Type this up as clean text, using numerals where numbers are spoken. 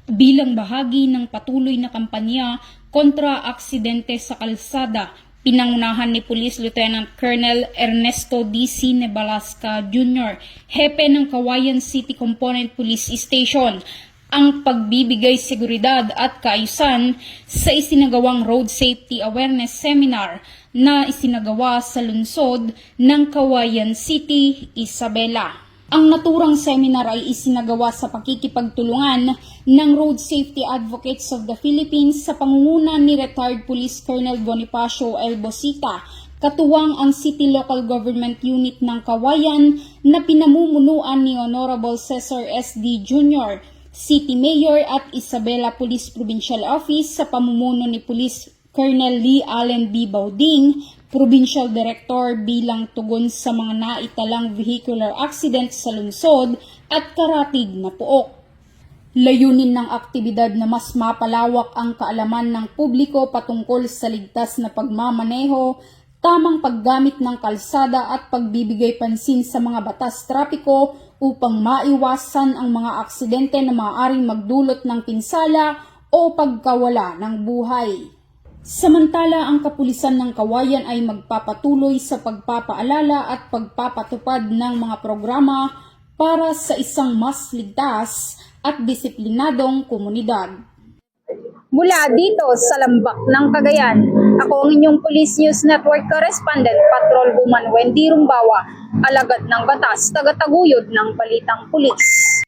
Bilang bahagi ng patuloy na kampanya kontra aksidente sa kalsada, pinangunahan ni Police Lieutenant Colonel Ernesto D.C. Nebalasca Jr., hepe ng Cauayan City Component Police Station, ang pagbibigay seguridad at kaayusan sa isinagawang Road Safety Awareness Seminar na isinagawa sa lungsod ng Cauayan City, Isabela. Ang naturang seminar ay isinagawa sa pakikipagtulungan ng Road Safety Advocates of the Philippines sa pangunguna ni Retired Police Colonel Bonifacio L. Bosita, katuwang ang City Local Government Unit ng Cauayan na pinamumunuan ni Honorable Cesar S.D. Jr., City Mayor at Isabela Police Provincial Office sa pamumuno ni Police Colonel Lee Allen B. Bauding, Provincial Director bilang tugon sa mga naitalang vehicular accident sa lungsod at karatig na pook. Layunin ng aktibidad na mas mapalawak ang kaalaman ng publiko patungkol sa ligtas na pagmamaneho, tamang paggamit ng kalsada at pagbibigay pansin sa mga batas trapiko upang maiwasan ang mga aksidente na maaaring magdulot ng pinsala o pagkawala ng buhay. Samantala, ang kapulisan ng Cauayan ay magpapatuloy sa pagpapaalala at pagpapatupad ng mga programa para sa isang mas ligtas at disiplinadong komunidad. Mula dito sa Lambak ng Cagayan, ako ang inyong Police News Network Correspondent, Patrol Woman Wendy Rumbawa, alagad ng batas, tagataguyod ng balitang pulis.